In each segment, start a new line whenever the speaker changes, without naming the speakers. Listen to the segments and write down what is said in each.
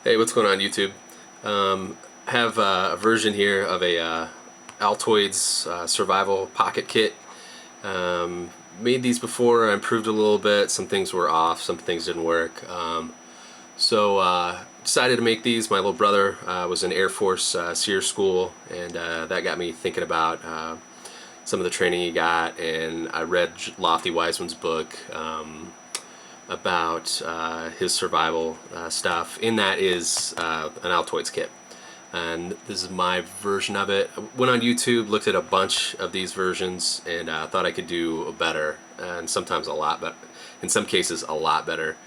Hey, what's going on YouTube? Have a version here of a Altoids survival pocket kit. Made these before, I improved a little bit, some things were off, some things didn't work. So decided to make these. My little brother was in Air Force SEER school, and that got me thinking about some of the training he got, and I read Lofty Wiseman's book about his survival stuff. In that is an Altoids kit, and this is my version of it. I went on YouTube, looked at a bunch of these versions, and thought I could do better, and sometimes a lot better. In some cases, a lot better,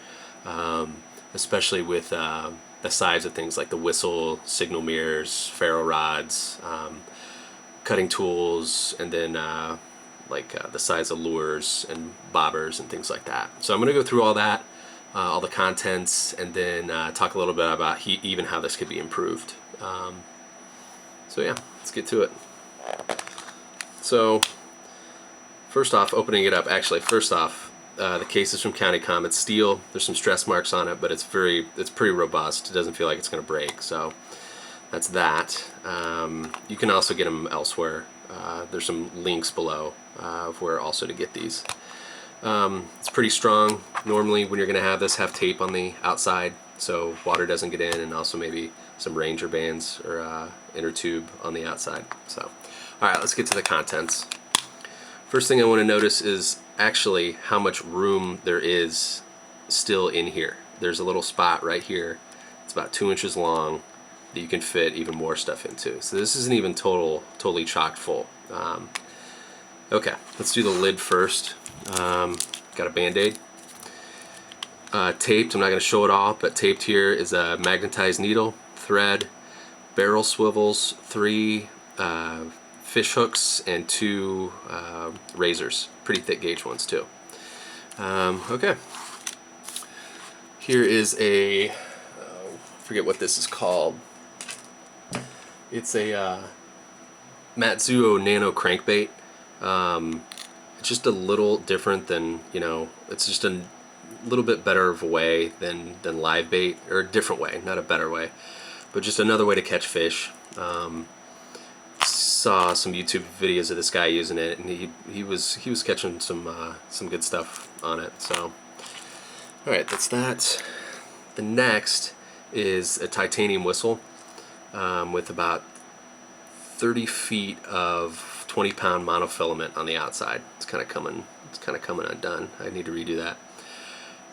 especially with the size of things like the whistle, signal mirrors, ferro rods, cutting tools, and then the size of lures and bobbers and things like that. So I'm going to go through all that, all the contents, and then talk a little bit about even how this could be improved. So yeah, let's get to it. So first off, opening it up, the case is from County Com. It's steel. There's some stress marks on it, but it's pretty robust. It doesn't feel like it's going to break. So that's that. You can also get them elsewhere. There's some links below of where also to get these. It's pretty strong. Normally when you're going to have this, have tape on the outside so water doesn't get in, and also maybe some Ranger bands or inner tube on the outside. So, alright, let's get to the contents. First thing I want to notice is actually how much room there is still in here. There's a little spot right here. It's about 2 inches long that you can fit even more stuff into. So this isn't even totally chock full. Okay, let's do the lid first. Got a Band-Aid. Taped, I'm not going to show it all, but taped here is a magnetized needle, thread, barrel swivels, 3 fish hooks, and 2 razors. Pretty thick gauge ones too. Okay. Here is I forget what this is called. It's a Matsuo nano crankbait. It's just a little different than, it's just a little bit better of a way than live bait, or a different way, not a better way, but just another way to catch fish. Saw some YouTube videos of this guy using it, and he was catching some good stuff on it. So, all right, that's that. The next is a titanium whistle with about 30 feet of 20-pound monofilament on the outside. It's kind of coming undone. I need to redo that.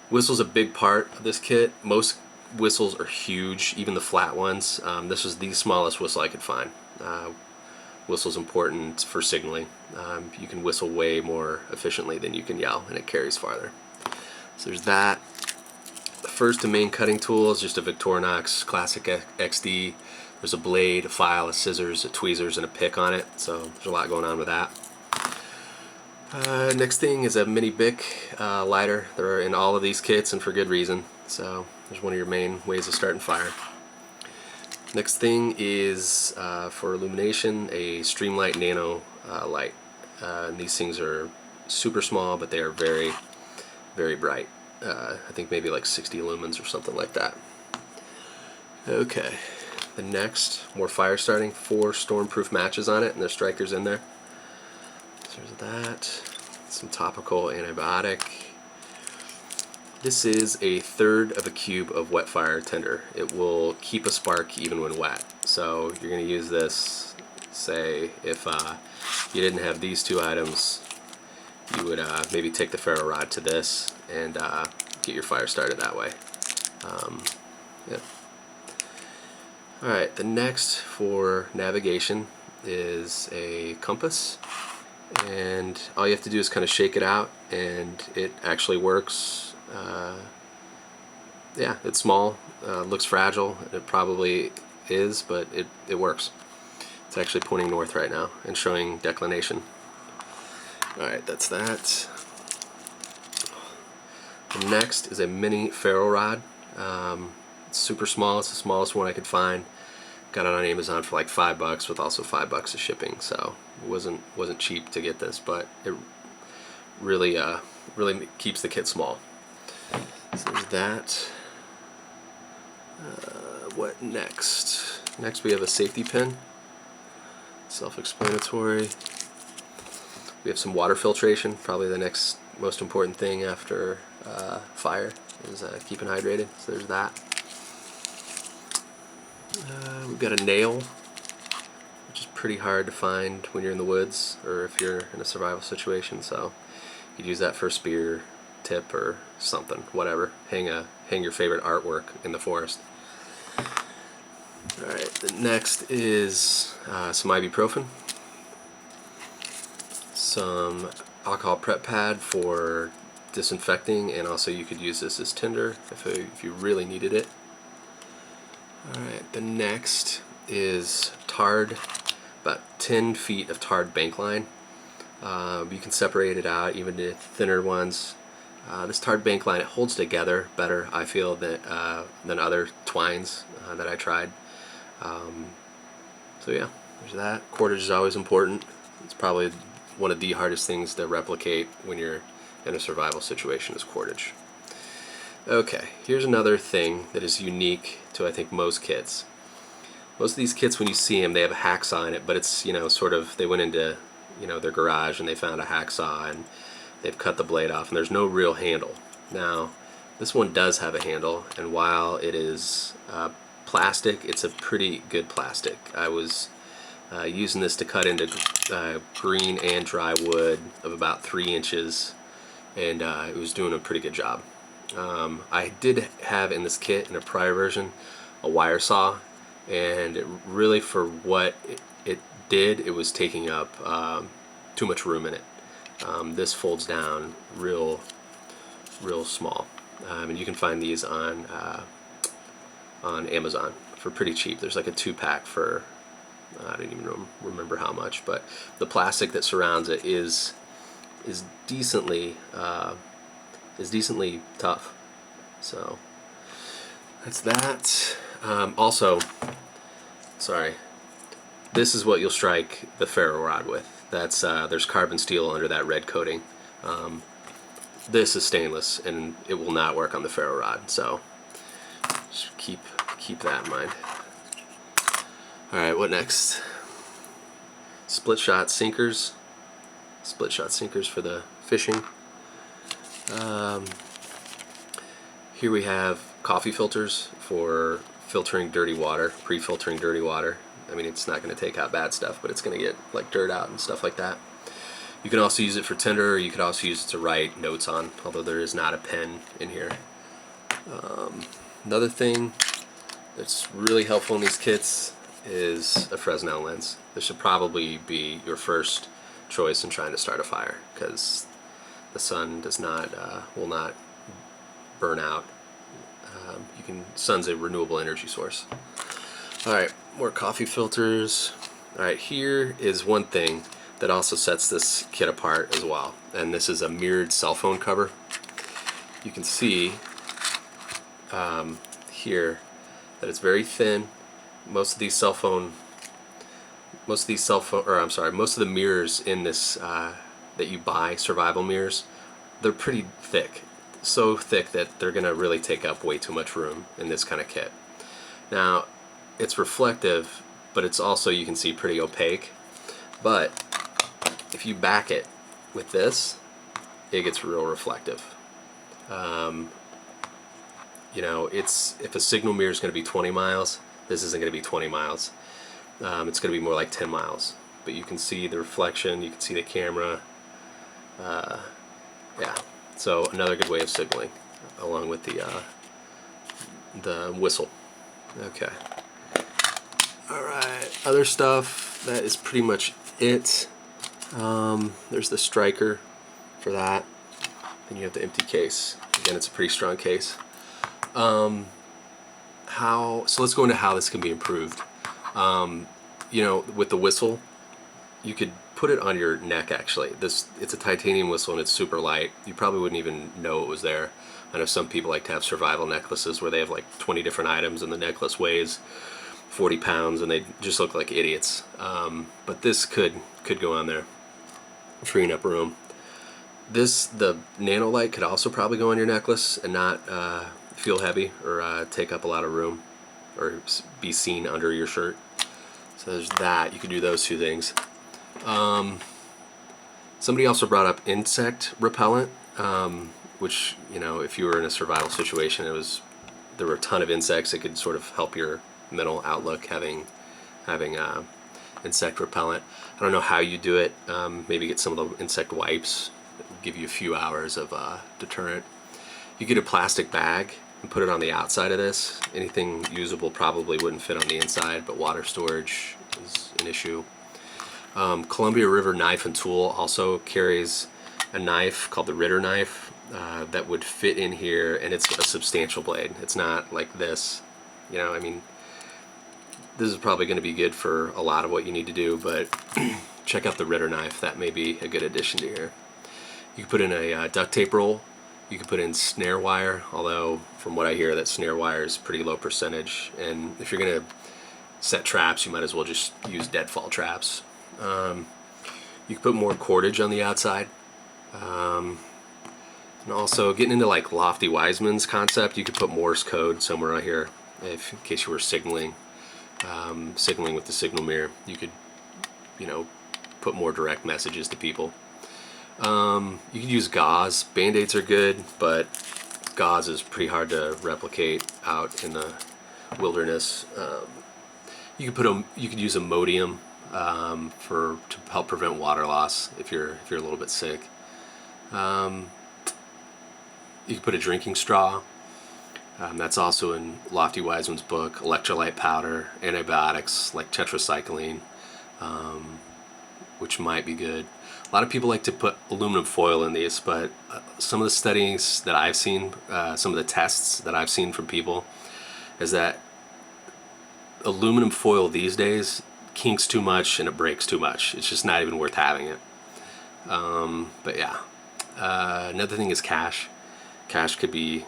Whistle's a big part of this kit. Most whistles are huge, even the flat ones. This was the smallest whistle I could find. Whistle's important for signaling. You can whistle way more efficiently than you can yell, and it carries farther. So there's that. The first and main cutting tool is just a Victorinox Classic XD. There's a blade, a file, a scissors, a tweezers, and a pick on it, so there's a lot going on with that. Next thing is a mini Bic lighter. They're in all of these kits, and for good reason. So there's one of your main ways of starting fire. Next thing is for illumination, a Streamlight Nano light. And these things are super small, but they are very, very bright. I think maybe like 60 lumens or something like that. Okay. The next, more fire starting, 4 stormproof matches on it, and there's strikers in there. So there's that. Some topical antibiotic. This is a 1/3 of a cube of wet fire tinder. It will keep a spark even when wet. So you're going to use this, say, if you didn't have these 2 items, you would maybe take the ferro rod to this and get your fire started that way. Yeah. Alright, the next for navigation is a compass, and all you have to do is kind of shake it out, and it actually works. Yeah, it's small, looks fragile, it probably is, but it works. It's actually pointing north right now and showing declination. Alright, that's that. The next is a mini ferro rod. It's super small. It's the smallest one I could find. Got it on Amazon for like $5 with also $5 of shipping. So it wasn't cheap to get this, but it really keeps the kit small. So there's that. What next? Next we have a safety pin. Self-explanatory. We have some water filtration, probably the next most important thing after fire is keeping hydrated, so there's that. We've got a nail, which is pretty hard to find when you're in the woods or if you're in a survival situation, so you'd use that for a spear tip or something, whatever. Hang your favorite artwork in the forest. Alright, the next is some ibuprofen, some alcohol prep pad for disinfecting, and also you could use this as tinder if you really needed it. Alright, the next is tarred, about 10 feet of tarred bank line. You can separate it out, even to thinner ones. This tarred bank line, it holds together better, I feel, than other twines that I tried. So yeah, there's that. Cordage is always important. It's probably one of the hardest things to replicate when you're in a survival situation is cordage. Okay, here's another thing that is unique to, I think, most kits. Most of these kits, when you see them, they have a hacksaw in it, but it's, you know, sort of, they went into, you know, their garage and they found a hacksaw and they've cut the blade off and there's no real handle. Now, this one does have a handle, and while it is plastic, it's a pretty good plastic. I was using this to cut into green and dry wood of about 3 inches, and it was doing a pretty good job. I did have in this kit, in a prior version, a wire saw, and it really, for what it did, it was taking up too much room in it. This folds down real small, and you can find these on Amazon for pretty cheap. There's like a 2-pack for I don't even remember how much, but the plastic that surrounds it is decently tough. So that's that. Also, sorry, this is what you'll strike the ferro rod with. That's there's carbon steel under that red coating. This is stainless, and it will not work on the ferro rod. So just keep that in mind. All right, what next? Split shot sinkers. Split shot sinkers for the fishing. Here we have coffee filters for filtering dirty water, pre-filtering dirty water. I mean, it's not going to take out bad stuff, but it's going to get like dirt out and stuff like that. You can also use it for tinder, or you could also use it to write notes on, although there is not a pen in here. Another thing that's really helpful in these kits is a Fresnel lens. This should probably be your first choice in trying to start a fire, because the sun does not will not burn out. Sun's a renewable energy source. Alright, more coffee filters. Alright, here is one thing that also sets this kit apart as well, and this is a mirrored cell phone cover. You can see here that it's very thin. Most of the mirrors in this that you buy, survival mirrors, they're pretty thick. So thick that they're gonna really take up way too much room in this kind of kit. Now, it's reflective, but it's also, you can see, pretty opaque. But if you back it with this, it gets real reflective. You know, if a signal mirror is going to be 20 miles, this isn't going to be 20 miles. It's going to be more like 10 miles. But you can see the reflection, you can see the camera. Yeah, so another good way of signaling, along with the whistle. Okay. Alright, other stuff, that is pretty much it. There's the striker for that. Then you have the empty case. Again, it's a pretty strong case. So let's go into how this can be improved. You know, with the whistle, you could put it on your neck. Actually, it's a titanium whistle and it's super light. You probably wouldn't even know it was there. I know some people like to have survival necklaces where they have like 20 different items and the necklace weighs 40 pounds and they just look like idiots. But this could go on there, freeing up room. The nano light could also probably go on your necklace and not feel heavy or take up a lot of room or be seen under your shirt. So there's that. You could do those two things. Somebody also brought up insect repellent, which, you know, if you were in a survival situation, there were a ton of insects. It could sort of help your mental outlook having insect repellent. I don't know how you do it. Maybe get some of the insect wipes. Give you a few hours of deterrent. You get a plastic bag and put it on the outside of this. Anything usable probably wouldn't fit on the inside, but water storage is an issue. Columbia River Knife and Tool also carries a knife called the Ritter knife that would fit in here, and it's a substantial blade. It's not like this, you know, I mean, this is probably going to be good for a lot of what you need to do, but check out the Ritter knife. That may be a good addition to here. You can put in a duct tape roll. You can put in snare wire, although from what I hear that snare wire is pretty low percentage, and if you're going to set traps, you might as well just use deadfall traps. You can put more cordage on the outside. And also, getting into like Lofty Wiseman's concept, you could put Morse code somewhere right here, in case you were signaling with the signal mirror. You could, you know, put more direct messages to people. You could use gauze. Band-aids are good, but gauze is pretty hard to replicate out in the wilderness. You could use Imodium to help prevent water loss if you're a little bit sick. You can put a drinking straw. That's also in Lofty Wiseman's book. Electrolyte powder, antibiotics like tetracycline, which might be good. A lot of people like to put aluminum foil in these, but some of the studies that I've seen, some of the tests that I've seen from people, is that aluminum foil these days kinks too much and it breaks too much. It's just not even worth having it. But yeah, another thing is cash. Cash could be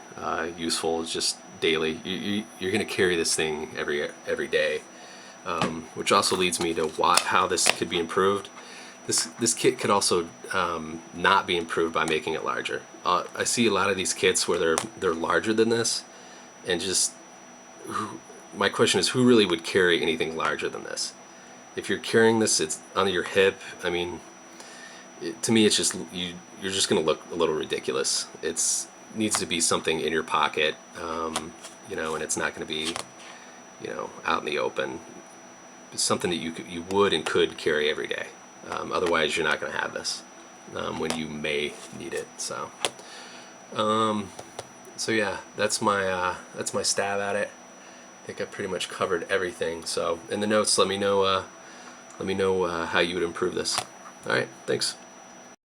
useful just daily. You're going to carry this thing every day, which also leads me to how this could be improved. This kit could also not be improved by making it larger. I see a lot of these kits where they're larger than this, and just my question is, who really would carry anything larger than this? If you're carrying this, it's on your hip. I mean, to me, it's just you're just going to look a little ridiculous. It needs to be something in your pocket, you know, and it's not going to be, you know, out in the open. It's something that you would and could carry every day. Otherwise, you're not going to have this when you may need it. So yeah, that's my stab at it. I think I pretty much covered everything. So in the notes, let me know how you would improve this. All right, thanks.